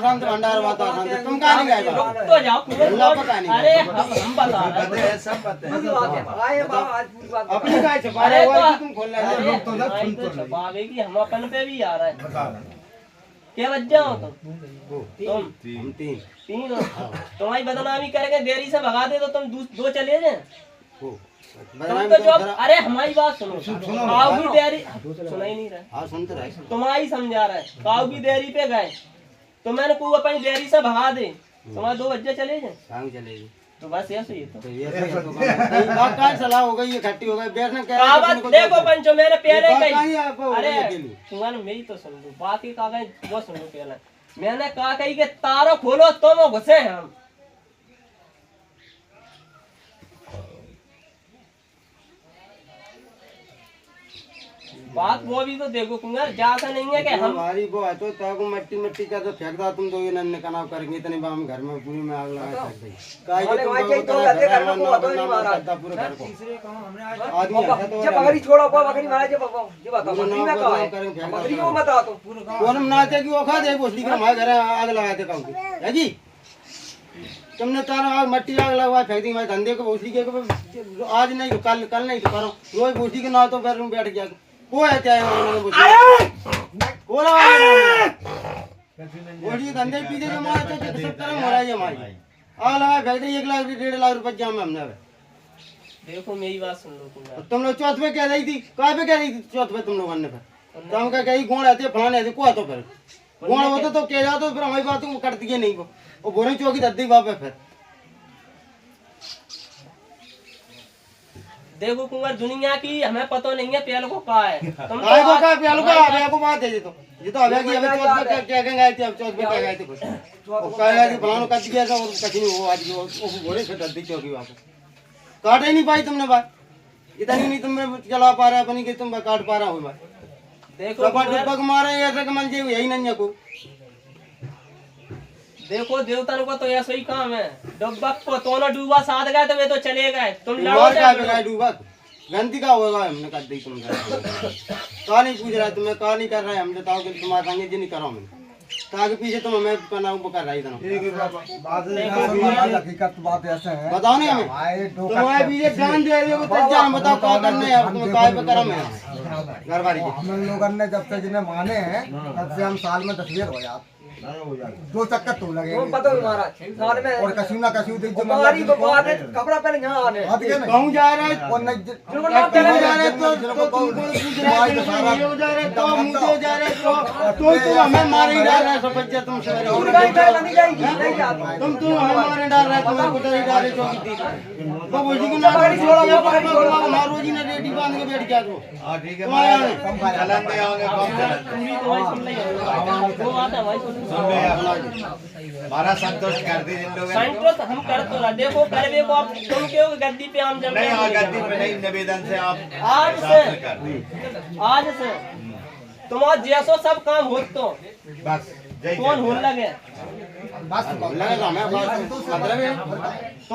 आसान से भंडार बात आसान से तुम कहाँ नहीं गए तो जाओ अल्लाह पता नहीं अरे हम बता रहे हैं सब पता है अपनी गाय छुपा अरे रहे हो तो तुम खोल रहे हो छुपावे की हम अपन पे भी आ रहा है क्या बच जाओ तुम हम तीन तीन हो तुम्हारी बदनामी करेंगे देरी से भगा दे तो तुम दो चले जाए तुम तो जो अरे हमारी बात सुनो काऊ की देरी सुना ही नहीं रहा हाँ सुनते रहे तुम्हारी समझा रहा है काऊ की देरी पे गए तो मैंने को अपनी देरी से भगा दे तुम्हारे 2 बजे चले जाए कहाँ चलेगी तो बस ऐसे ही तो ये बात सलाह हो गई ये खट्टी हो गई बैठना कह कागज देखो पंचो मैंने पहले कहीं कही आपको अरे अरे तुम्हारे मेरी तो सुन लो बाकी कागज वो सुन लो पहले मैंने कहा कही के तारों खोलो तुम घुसे हम बात वो भी तो देखो कुंगर जाता नहीं है कि हम हमारी वो है तो ताको मट्टी मट्टी का तो फेंक दो तुम तो ये नन्हे का नाम करेंगे इतने बाम घर में पूरी में आग लगा फेंक दी काहे कि तुम तो घर में को तो नहीं मारा पूरे घर को तीसरे काम हमने आज आदमी है तो जब बकरी छोड़ो बकरी मारा जब ये बताओ बकरी में कहा है बकरी को बता तो कौन नाते की वो खा दे भोसड़ी के हमारे घर आग लगाते कहूँ है जी तुमने तारा आग मट्टी आग लगवा फेंक दी मैं धंधे को भोसड़ी के आज नहीं कल कल नहीं करो रोज भोसड़ी के ना तो फिर बैठ गया वो है क्या है भोसड़ी धंधे पीछे जो मारा तो सब तरह हो रहा है हमारी आग लगा फेंक दी 1 लाख 1.5 लाख रुपए जाम में हमने देखो मेरी बात सुन लो तुम लोग चौथ पे कह रही थी कहाँ पे कह रही थी चौथ पे तुम लोगों ने फिर तो हम कहीं गुण आते फलाने आते को तो फिर गुण होता तो कह जाओ तो फिर हमारी बात करती है नहीं को वो बोरे चौकी दद्दी बाप है फिर देखो कुंवर दुनिया की हमें पता नहीं है प्याल को कहा है तुम तो काय को का प्याल को अबे को बात है ये तो अबे की अबे चौथ पे क्या गए थे अब चौथ पे क्या गए थे कुछ वो कह कि फलानो कट गया था और कहीं नहीं वो आज वो बोरे से दद्दी चौकी वापस काट ही नहीं पाई तुमने बात इतनी नहीं तुमने चला पा रहा अपनी कि तुम काट पा रहा हो बात देखो सब डुबक मारे ऐसे कि मन जे यही नहीं को देखो देवता को तो ऐसा ही काम है डुबक को दोनों डूबा साथ गए तो वे तो चले गए तुम लड़ो मार का पे गए डुबक गलती का होगा हमने कर दी तुम कहा नहीं पूछ रहा तुम्हें कहा नहीं कर रहा है हम बताओ कि तुम्हारे संगे जी नहीं करो मैं ताकि पीछे तुम हमें बनाओ कर रही था हकीकत बात ऐसे है बताओ नहीं हमें तुम्हारे पीछे जान दे रहे हो तो जान बताओ क्या करना है अब तुम्हें काय पे करम है घर वाली हम लोगों ने जब से जिन्हें माने हैं तब से हम साल में 10 बार हो जाते 2 चक्कर तो लगे पता है हमारा साल में और कशू ना कशू देख जो हमारी तो बात है कपड़ा पहने यहाँ आने कहूँ जा रहा है और नहीं जिनको नाम पहले जा रहे तो तुम पूछ रहे हो ये हो जा रहे तो मुझे हो जा रहे तो हमें मार ही डाल रहा है सब बच्चे तुम सवेरे पूरी गाड़ी पहले नहीं जाएगी नहीं जाती तुम हमें मारे डाल रहा है तुम्हें कुछ नहीं डाल रहे चौकी थी तो बोली कि ना हमारा रोजी ने रेडी बांध के बैठ गया तो हां ठीक है चलेंगे आगे कम पूरी तो भाई सुन नहीं वो बात है भाई सुन हमारा संतोष कर दी जिन लोगों ने संतोष हम कर तो रहा देखो करवे को आप तुम क्यों गद्दी पे हम जम नहीं हाँ गद्दी पे नहीं निवेदन से आप आज से तुम्हारा जैसो सब काम हो तो बस कौन हो लगे बस लगा हमें मतलब है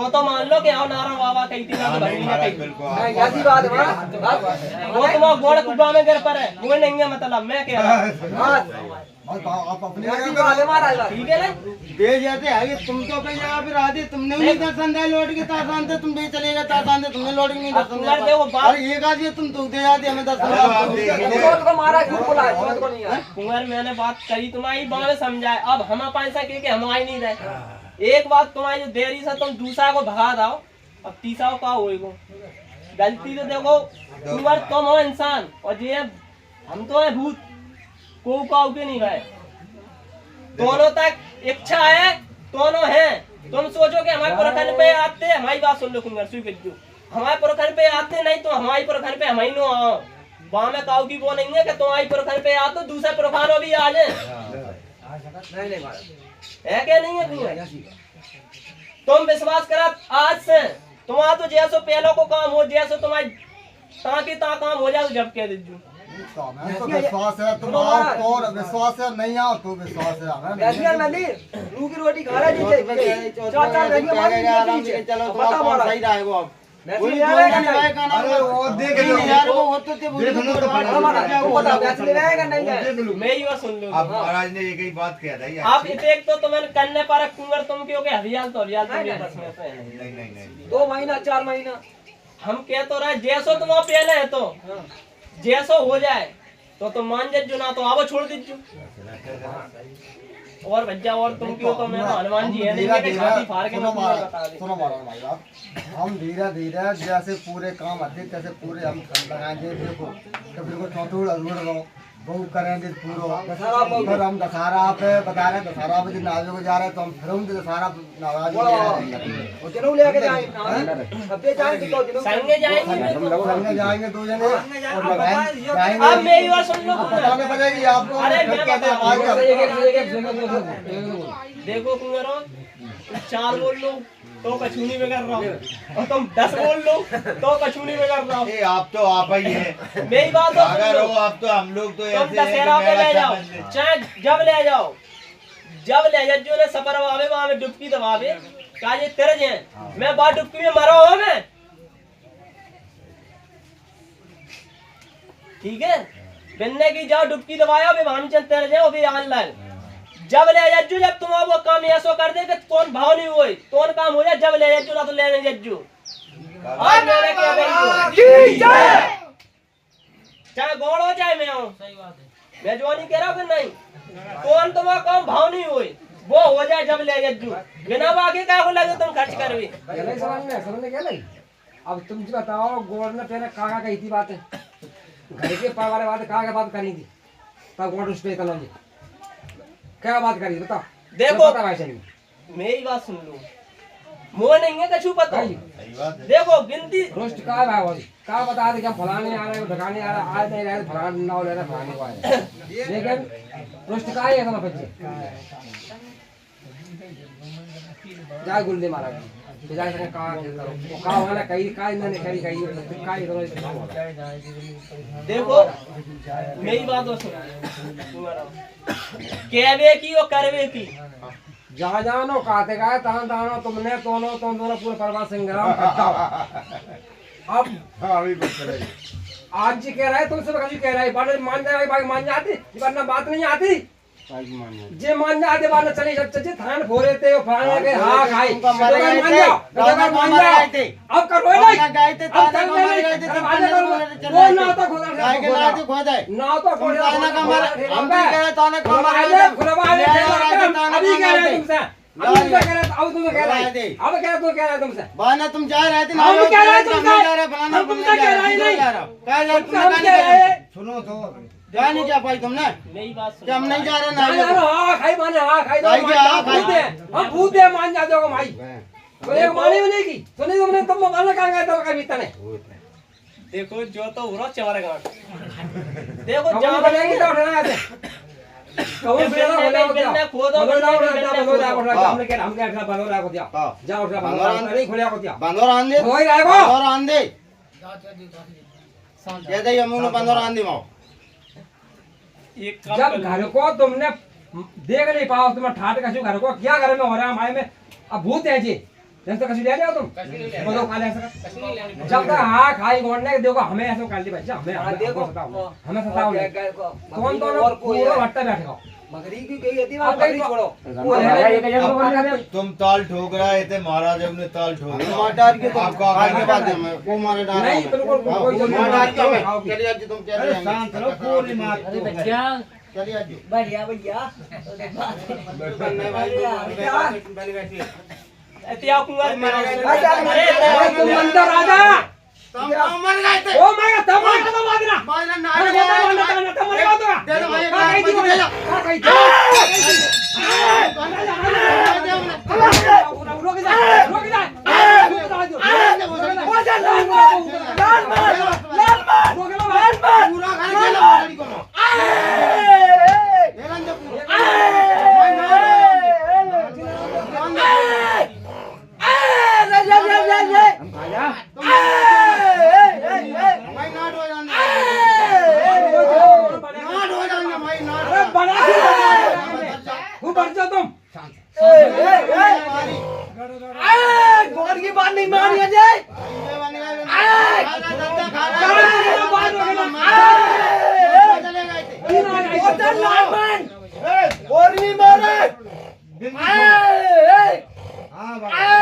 तो मान लो कि आओ नारा बाबा कही थी ना तो भगनी ने कही नहीं ऐसी बात है वो तुम्हारा गोड़ कुबा में गिर पर है वो नहीं है मतलब मैं कह रहा हूं आप अपने ऐसी बात है महाराज ठीक है ना दे जाते आगे तुम तो अपनी जगह पे आदि तुमने नहीं दर्शन दिया लौट के तासान से तुम भी चलेगा तासान से तुमने लौट के नहीं दर्शन कुंवर देखो दिया बात अरे एक आदि तुम तो दे जाते हमें दर्शन चौथ को मारा क्यों बोला है चौथ को नहीं है कुंवर मैंने बात कही तुम्हारी बात समझाए अब हम अपन से कि हम आई नहीं रहे एक बात तुम्हारी जो देरी से तुम दूसरा को भगा दो अब तीसरा का होएगो गलती तो देखो कुंवर तुम हो इंसान और ये हम तो है भूत को काऊ के नहीं गए दोनों तक इच्छा है दोनों हैं तुम सोचो कि हमारे पुरखन पे आते हमारी बात सुन लो कुंवर स्वीकृत हमारे पुरखन पे आते नहीं तो हमारी पुरखन पे हम ही नो आओ वहां में काऊ की वो नहीं है कि तुम्हारी पुरखन पे आ तो दूसरे पुरखानों भी आ जाए नहीं महाराज है क्या नहीं है कुंवर तुम विश्वास करा आज से तुम्हारा तो जैसो पहलों को काम हो जैसो तुम्हारी ताकि ता काम हो जाए तो जब कह दीजिए तो विश्वास है तुम आओ तो विश्वास है नहीं आओ तो विश्वास है हमें बैठिए मंदिर रूह की रोटी खा रहे थे चाचा नहीं हमारी चलो तुम्हारा सही रहेगा अब वो नहीं भाई का नाम अरे वो देख लो। यार वो होते थे वो देख लो तो पता हाँ महाराज वो बता बेच ले जाएगा नहीं है मैं ही बात सुन लो अब महाराज ने एक ही बात किया था ये आप अच्छी- एक तो तुम्हें करने पर कुंवर तुम क्यों के हरियाल तो हरियाल तुम बस में तो है नहीं। नहीं नहीं नहीं 2 महीना 4 महीना हम कह तो रहे जैसो तुम पहले है तो जैसो हो जाए तो तुम मान जज्जो ना तो आवो छोड़ दीजिए और भज्जा और तुम क्यों तो मैं तो हनुमान जी है नहीं मैं छाती फाड़ के मैं तुम्हें बता दी सुनो महाराज भाई साहब, हम धीरे धीरे जैसे पूरे काम आते तैसे पूरे हम लगाएंगे। देखो तो बिल्कुल चौथोड़ अधूर रहो वो करेंगे पूरा दशहरा पे फिर हम दशहरा पे बता रहे हैं, दशहरा पे जो नावियों को जा रहे हैं तो हम फिर हम दशहरा नवराज को जा रहे हैं। वो जनऊ लेके जाएंगे अब दे जाएंगे तो जनऊ संगे जाएंगे संगे जाएंगे 2 जने और लगाएंगे अब जाएंगे। मेरी बात सुन लो पता नहीं पड़ेगी आपको। अरे फिर मैं कहते हैं, बता आज का- देखो कुंवरों तुम 4 बोल लो तो कछूनी में कर रहा हूँ और तुम 10 बोल लो तो कछूनी में कर रहा हूँ ए, आप तो आप ही है मेरी बात तो सुन अगर लो हो आप तो हम लोग तो तुम ऐसे हैं कि दशहरा पे ले मेरा जाओ समझ ले। चाहे जब ले जाओ जो ने सफर वावे वहां में डुबकी दबावे का ये तेरे हैं मैं बात डुबकी में मरा हुआ मैं ठीक है बिन्ने की जाओ डुबकी दबाया भी हम चल तेरे जाओ भी ऑनलाइन जब ले जज्जू जब तुम वो काम ऐसो कर दे कि तोन भाव नहीं हुई तोन काम हो जाए जब ले जज्जू ना तो ले नहीं जज्जू और मेरे क्या भाई चाहे गौड़ हो चाहे मैं हूँ सही बात है मैं जो नहीं कह रहा फिर नहीं कौन तुम्हारा काम भाव नहीं हुई वो हो जाए जब ले जज्जू बिना बाकी का को लगे तुम खर्च कर भी नहीं समझ में क्या नहीं। अब तुम जी बताओ गोड़ ने पहले काका कही थी बातें घर के परिवार वाले काका बात करी थी तब गोड़ उस पे कल क्या बात करी बताओ। देखो पता भाई चाहिए मेरी बात सुन लो मोह नहीं है कछु पता सही बात है देखो गिनती रोस्ट का है भाई का बता दे कि हम फलाने आ रहे हैं ढकाने आ रहे हैं आज नहीं रहे फलाने ना ले रहे फलाने को आए लेकिन रोस्ट का है ना बच्चे जा गुल्ले महाराज जा सके का वो का वाला कई का इन्होंने करी कई का इधर देखो मेरी बात तो सुन कहवे की और करवे की जहाँ जानो कहते गए तहाँ जानो तुमने दोनों तुम दोनों पूरे परिवार संग्राम करता हो। अब हाँ अभी बात करेंगे आज जी कह रहा है तुमसे कभी कह रहा है बात मान जाए भाई मान जाती वरना बात नहीं आती जे मान जाते बात चली चचे थान भोरे थे वो फलाने के हाँ खाई तुमका मारे गए मान थे, जाओ गाना मान मारे जाओ गए थे। अब कर रोई गाना नहीं गाए थे, अब ताना चल का मारे नहीं गए थे, अब तुम आगे पन्ने करो को चल वो रहे ना थे। तो खोदा गाय के लाए थे, खोदा है। ना तो तुम ताना का मारे हम भी कह रहे ताना का मारे खुलवा गए थे। खुलवा ले आए थे, ताना अभी का कह मारे रहे थे। तुमसे अभी कह रहे अब तुमसे कह रहे अब कह रहे तो कह रहे तुमसे बहाना तुम जा रहे थे ना हम कह रहे हैं हम तुमसे। नहीं जा रहे फलाना हम फलाना तुमसे जा कह रहे रहे हैं, नहीं। कह रहे तुम हम गाने कह रहे हैं सुनो तो जा नहीं जा पाई तुमने मेरी बात कि हम सुन नहीं जा रहे मान ना जाओ हाँ खाई माने हाँ खाई दो खाई के हाँ, मान खाई। जाओ हम भूत है मान जाते हो भाई तो एक मानी नहीं की सुनी तुमने तुम मोबाइल कहाँ गए थे कभी तने देखो जो तो हो रहा चवर गांठ देखो हम जहाँ बनेगी तो उठना है कौन से ना बोला होता बिन्ने खोदो, बोला होता बिन्ने बोला खोदो। होता हमने क्या बोला को दिया हाँ। जा उठा बंगोरा नहीं खोला को दिया बंदोर आन दे होई रहेगो। बंदोर आन दे कह दे यमुना बंदोर आन दे माओ एक काम जब कर लो। घर को तुमने देख नहीं पाओ तुम्हें ठाट कछु घर को क्या घर में हो रहा है हमारे में अब भूत है जी जैसे कछु ले जाओ तुम बोलो काले ऐसा जब तक हाँ खाई गोड़ने के देखो हमें ऐसा कर ली बच्चा हमें हाँ, देखो। हमें सताओ नहीं कौन तो और कोई पूरा है। भट्टा बैठेगा मगरी की कही थी अब मगरी देखो। छोड़ो वो है तुम ताल ठोक रहे थे महाराज हमने ताल ठोक मार डाल के तो आपको खाल के बाद में वो मारे डाल नहीं, बिल्कुल कोई जरूरत मार डाल के नहीं। हमें चलिए आज तुम चलिए शांत रहो पूरी मार अरे बच्चा चलिए आज बढ़िया भैया बनने वाली बन बैठी त्या कुंवर मेरा अरे तुम मंदिर राजा तुम मर गए थे ओ माय गॉड तब मार तो मारना मारना ना अरे गोदा तब मार तो दे दो भाई कहीं थी दे दो कहाँ कहीं थी रुक जा रुक जा पूरा घर चला गाड़ी को हेलन दे पूरा भाई नाट हो जाने नाट हो जाने भाई नाट बना तुम गोड़ की बात नहीं मानी अजय और नहीं मारे हाँ भाई